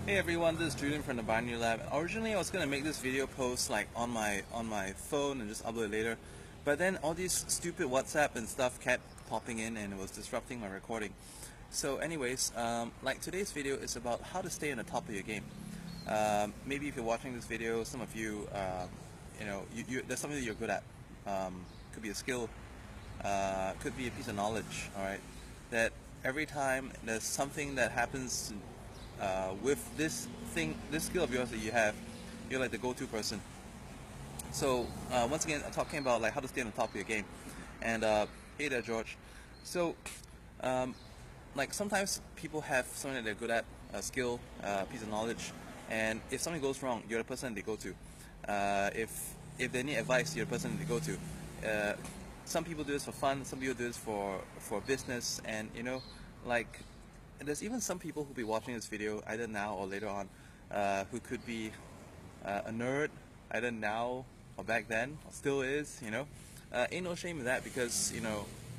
Hey everyone, this is Julian from the Binary Lab. Originally, I was gonna make this video post like on my phone and just upload it later, but then all these stupid WhatsApp and stuff kept popping in and it was disrupting my recording. So, anyways, like today's video is about how to stay on the top of your game. Maybe if you're watching this video, some of you, there's something that you're good at. Could be a skill, could be a piece of knowledge. All right, that every time there's something that happens with this skill of yours that you have, you're like the go-to person. So once again, I'm talking about like how to stay on the top of your game. And hey there, George. So like sometimes people have something that they're good at, a skill, a piece of knowledge, and if something goes wrong, you're the person they go to. If they need advice, you're the person they go to. Some people do this for fun, some people do this for business, and like there's even some people who'll be watching this video either now or later on, who could be a nerd either now or back then, or still is. Ain't no shame in that because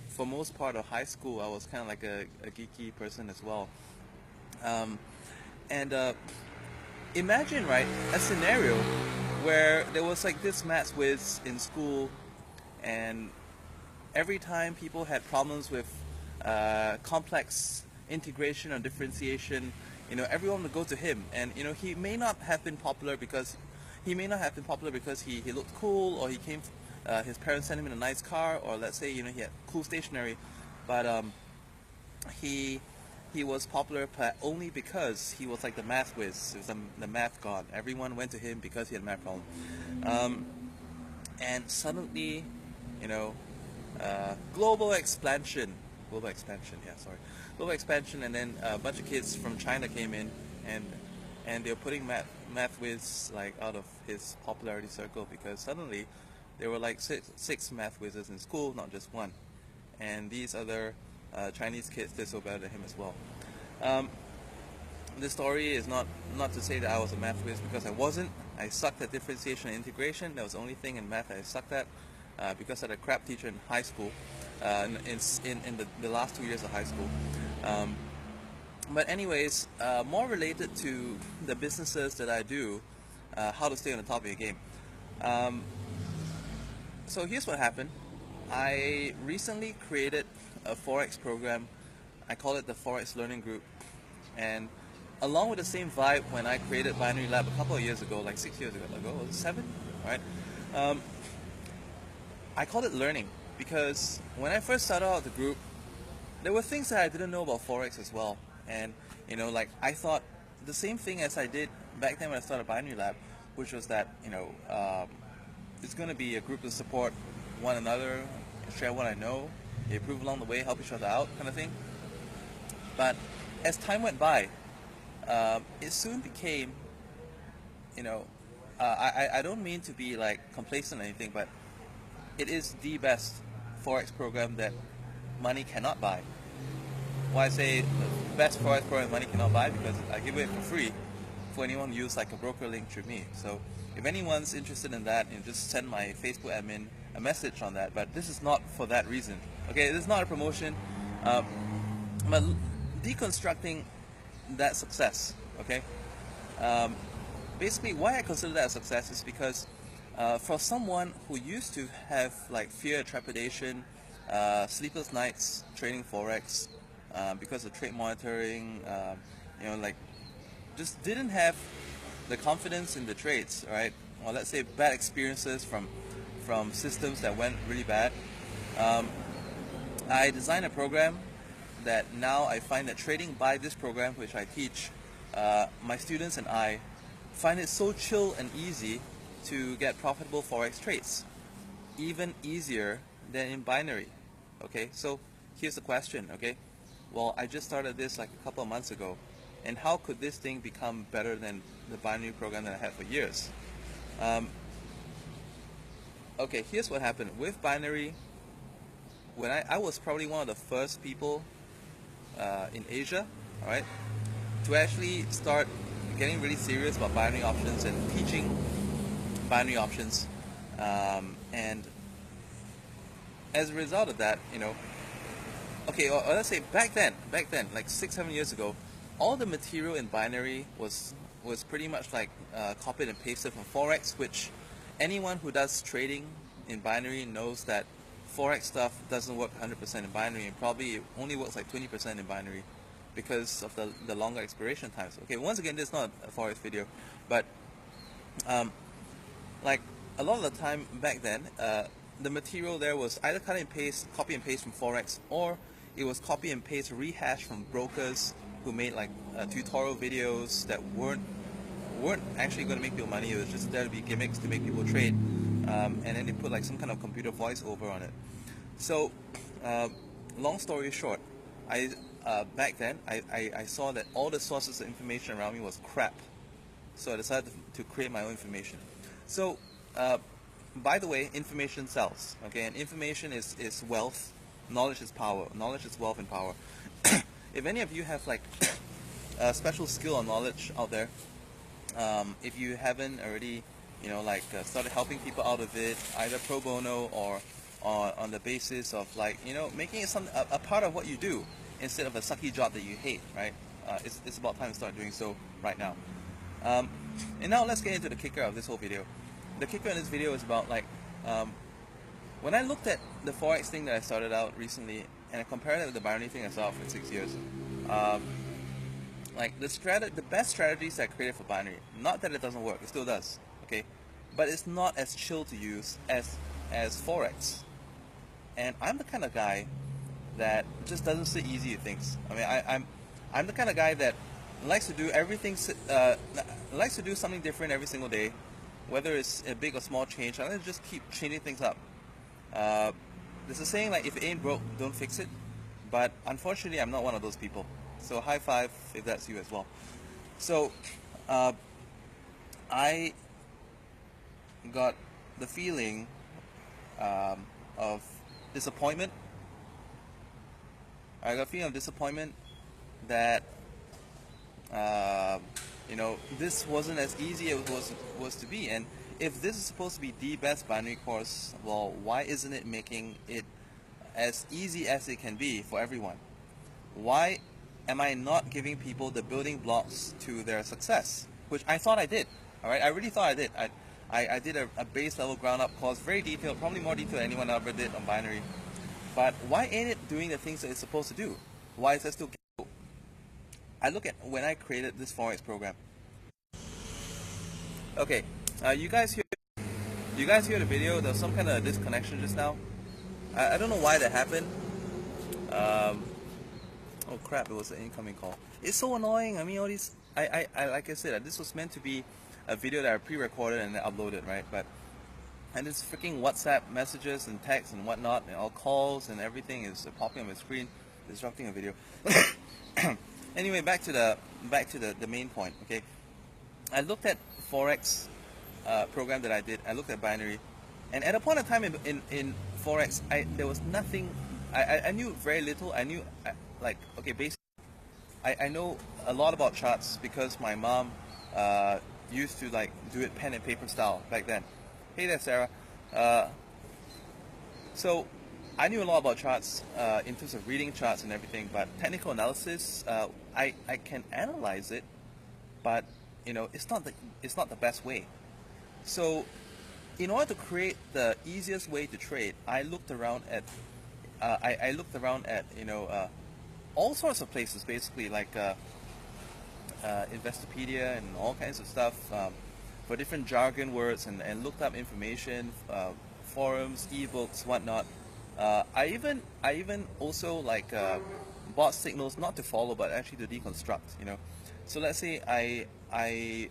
for most part of high school I was kind of like a geeky person as well. Um, and Imagine, right, a scenario where there was like this maths whiz in school, and every time people had problems with complex integration or differentiation, everyone would go to him. And he may not have been popular because he looked cool, or he came. His parents sent him in a nice car, or let's say he had cool stationery, but he he was popular only because he was like the math whiz. He was the math god. Everyone went to him because he had a math problem. Um, and suddenly, you know, global expansion. Global expansion, yeah, sorry. Global expansion, and then a bunch of kids from China came in, and they were putting math whiz like out of his popularity circle because suddenly there were like six math whizzes in school, not just one. And these other Chinese kids did so better than him as well. Um, this story is not to say that I was a math whiz, because I wasn't. I sucked at differentiation and integration. That was the only thing in math I sucked at, because I had a crap teacher in high school, in the last 2 years of high school. Um, but anyways, more related to the businesses that I do, how to stay on the top of your game. Um, so here's what happened. I recently created a Forex program. I call it the Forex Learning Group. And along with the same vibe when I created Binary Lab a couple of years ago, like 6 years ago, was it 7? Right? Um, I called it learning because when I first started out the group, there were things that I didn't know about Forex as well. And, like I thought the same thing as I did back then when I started Binary Lab, which was that, it's going to be a group to support one another, share what I know, improve along the way, help each other out, kind of thing. But as time went by, it soon became, I don't mean to be like complacent or anything, but it is the best Forex program that money cannot buy. Why I say the best Forex program money cannot buy? Because I give it for free for anyone who use like a broker link through me. So if anyone's interested in that, just send my Facebook admin a message on that. But this is not for that reason. Okay, this is not a promotion. But deconstructing that success. Okay. Basically, why I consider that a success is because for someone who used to have like fear, trepidation, sleepless nights trading forex because of trade monitoring, like just didn't have the confidence in the trades, right? Or let's say bad experiences from systems that went really bad. I designed a program that now I find that trading by this program, which I teach, my students and I find it so chill and easy to get profitable forex trades, even easier than in binary. Okay, so here's the question. Okay, well, I just started this like a couple of months ago, and how could this thing become better than the binary program that I had for years? Okay, here's what happened with binary. When I was probably one of the first people in Asia, all right, to actually start getting really serious about binary options and teaching binary options, and as a result of that, okay, or let's say back then, like 6-7 years ago, all the material in binary was pretty much like copied and pasted from Forex, which anyone who does trading in binary knows that Forex stuff doesn't work 100% in binary, and probably it only works like 20% in binary because of the longer expiration times. Okay, once again, this is not a Forex video, but like a lot of the time back then, the material there was either cut and paste, copy and paste from Forex, or it was copy and paste rehash from brokers who made like tutorial videos that weren't actually going to make people money. It was just there to be gimmicks to make people trade, and then they put like some kind of computer voiceover on it. So, long story short, back then I saw that all the sources of information around me was crap, so I decided to create my own information. So, by the way, information sells. Okay, and information is wealth. Knowledge is power. Knowledge is wealth and power. If any of you have like a special skill or knowledge out there, if you haven't already, like started helping people out of it, either pro bono or on the basis of like, making it a part of what you do instead of a sucky job that you hate, right? It's about time to start doing so right now. And now let's get into the kicker of this whole video. The kicker in this video is about like, when I looked at the Forex thing that I started out recently and I compared it with the binary thing I saw for 6 years, like the best strategies I created for binary, not that it doesn't work, it still does, okay, but it's not as chill to use as Forex. And I'm the kind of guy that just doesn't sit easy with things. I mean, I'm the kind of guy that likes to do everything, likes to do something different every single day, whether it's a big or small change. I like to just keep changing things up. There's a saying like, if it ain't broke, don't fix it. But unfortunately, I'm not one of those people. So high five if that's you as well. So I got the feeling of disappointment. I got a feeling of disappointment that this wasn't as easy as it was to be. And if this is supposed to be the best binary course, well, why isn't it making it as easy as it can be for everyone? Why am I not giving people the building blocks to their success? Which I thought I did. Alright, I really thought I did. I did a base level ground up course, very detailed, probably more detailed than anyone ever did on binary. But why ain't it doing the things that it's supposed to do? Why is that still cool? I look at when I created this Forex program. Okay, you guys hear the video? There was some kind of disconnection just now. I don't know why that happened. Oh crap, it was an incoming call. It's so annoying. I mean, all these, I like I said, this was meant to be a video that I pre-recorded and then uploaded, right? And this freaking WhatsApp messages and texts and whatnot, and all calls and everything is popping on my screen, disrupting a video. Anyway, back to the main point. Okay, I looked at Forex program that I did. I looked at binary, and at a point in time in Forex, there was nothing. I knew very little. I knew okay, basically, I know a lot about charts because my mom used to like do it pen and paper style back then. Hey there, Sarah. So I knew a lot about charts in terms of reading charts and everything, but technical analysis, I can analyze it, but it's not the best way. So in order to create the easiest way to trade, I looked around at all sorts of places, basically like Investopedia and all kinds of stuff for different jargon words, and looked up information, forums, ebooks, whatnot. I even also like bought signals, not to follow but actually to deconstruct. So let's say I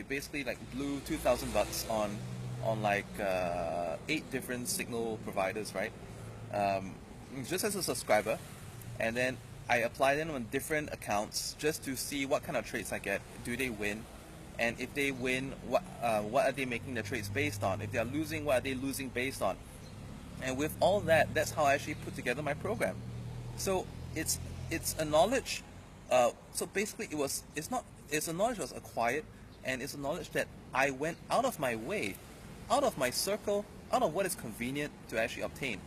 basically like blew $2,000 on like 8 different signal providers, right? Just as a subscriber, and then I apply them on different accounts just to see what kind of trades I get. Do they win? And if they win, what are they making the trades based on? If they are losing, what are they losing based on? And with all that, that's how I actually put together my program. So it's a knowledge. So basically, it's a knowledge that was acquired, and it's a knowledge that I went out of my way, out of my circle, out of what is convenient to actually obtain.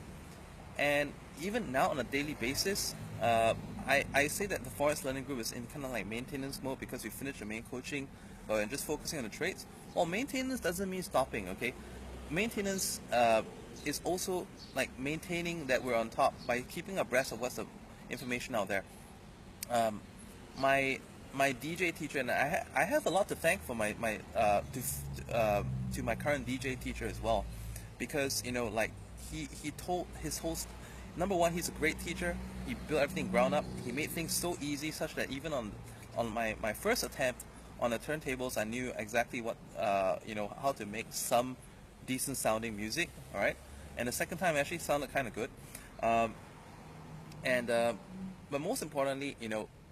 And even now on a daily basis, I say that the Forest Learning Group is in kind of like maintenance mode because we finished the main coaching and just focusing on the trades. Well, maintenance doesn't mean stopping, okay? Maintenance is also like maintaining that we're on top by keeping abreast of what's the information out there. Um, my my DJ teacher, and I have a lot to thank for to my current DJ teacher as well, because like he told his host, number one, he's a great teacher. He built everything ground up. He made things so easy such that even on my first attempt on the turntables, I knew exactly what how to make some decent sounding music. All right, and the second time actually sounded kind of good. Um, and But most importantly,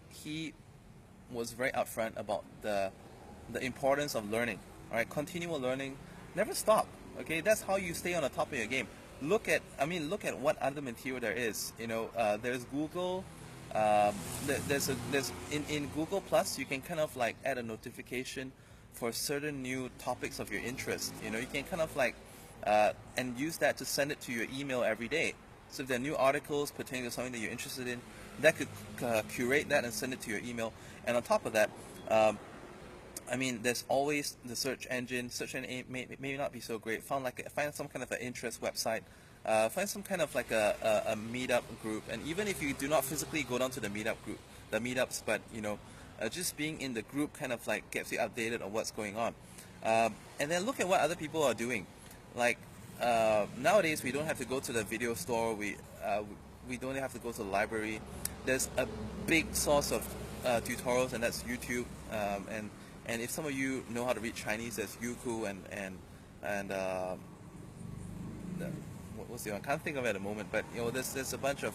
he was very upfront about the importance of learning. All right, continual learning, never stop. Okay, that's how you stay on the top of your game. Look at what other material there is. There's Google. There's in Google Plus, you can kind of like add a notification for certain new topics of your interest. You can kind of like and use that to send it to your email every day. So if there are new articles pertaining to something that you're interested in, that could curate that and send it to your email. And on top of that, there's always the search engine. Search engine may not be so great. Find some kind of an interest website. Find some kind of like a meetup group. And even if you do not physically go down to the meetups, but just being in the group kind of like gets you updated on what's going on. And then look at what other people are doing. Like nowadays, we don't have to go to the video store. We don't have to go to the library. There's a big source of tutorials, and that's YouTube. And if some of you know how to read Chinese, there's Youku and what's the one? I can't think of it at the moment. But there's a bunch of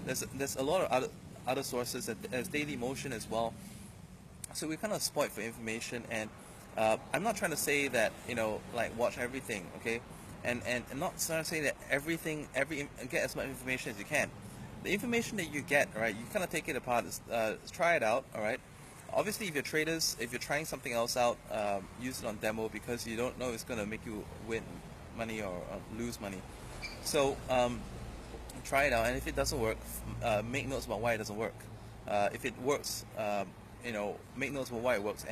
there's a lot of other sources. There's Daily Motion as well. So we're kind of spoiled for information, and I'm not trying to say that like watch everything, okay? And not trying to say that get as much information as you can. The information that you get, all right, you kind of take it apart, try it out, all right. Obviously, if you're traders, if you're trying something else out, use it on demo because you don't know it's going to make you win money or lose money. So try it out, and if it doesn't work, make notes about why it doesn't work. If it works, make notes about why it works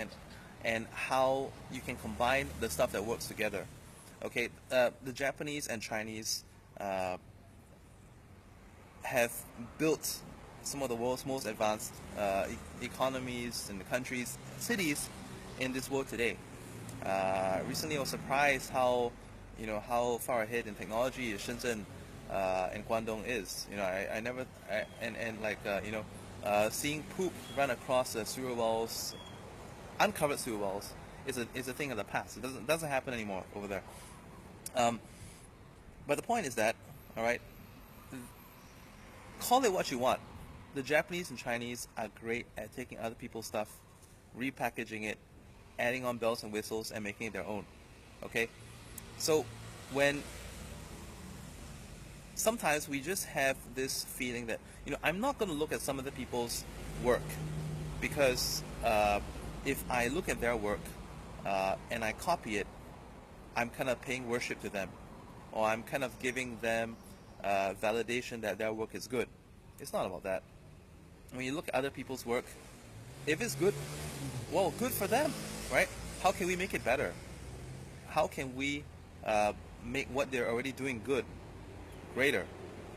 and how you can combine the stuff that works together. Okay, the Japanese and Chinese have built some of the world's most advanced economies and countries, cities in this world today. Recently, I was surprised how far ahead in technology Shenzhen and Guangdong is. Seeing poop run across the sewer walls, uncovered sewer walls, is a thing of the past. It doesn't happen anymore over there. But the point is that, all right, call it what you want. The Japanese and Chinese are great at taking other people's stuff, repackaging it, adding on bells and whistles, and making it their own. Okay? So sometimes we just have this feeling that, I'm not going to look at some other people's work because if I look at their work and I copy it, I'm kind of paying worship to them, or I'm kind of giving them validation that their work is good. It's not about that. When you look at other people's work, if it's good, well, good for them, right? How can we make it better? How can we make what they're already doing good greater?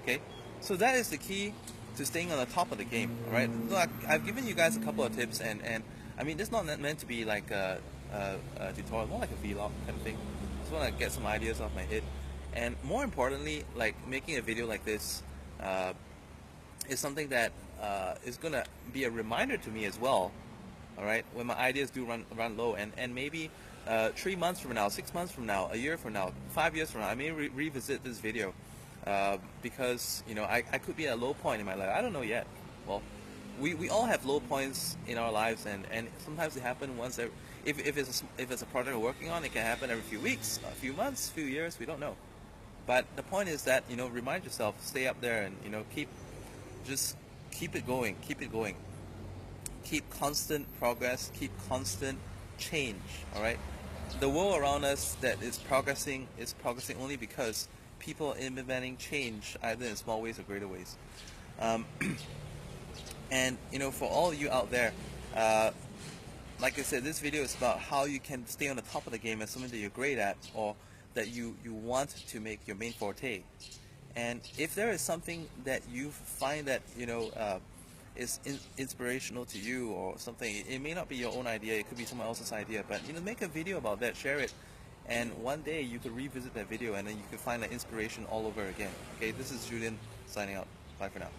Okay, so that is the key to staying on the top of the game. All right, look, I've given you guys a couple of tips, and this is not meant to be like a tutorial, more like a vlog kind of thing. I just want to get some ideas off my head, and more importantly, like making a video like this is something that is gonna be a reminder to me as well. All right, when my ideas do run low, and maybe 3 months from now, 6 months from now, a year from now, 5 years from now, I may revisit this video because I could be at a low point in my life. I don't know yet. Well, we all have low points in our lives, and sometimes they happen once. If it's a project we're working on, it can happen every few weeks, a few months, few years. We don't know. But the point is that remind yourself, stay up there, and keep it going, keep constant progress, keep constant change. All right, the world around us that is progressing only because people are implementing change either in small ways or greater ways. And you know, for all you out there, uh, like I said, this video is about how you can stay on the top of the game as something that you're great at, or that you want to make your main forte. And if there is something that you find that is inspirational to you or something, it may not be your own idea, it could be someone else's idea, but make a video about that, share it, and one day you could revisit that video and then you could find that inspiration all over again. Okay, this is Julian signing out. Bye for now.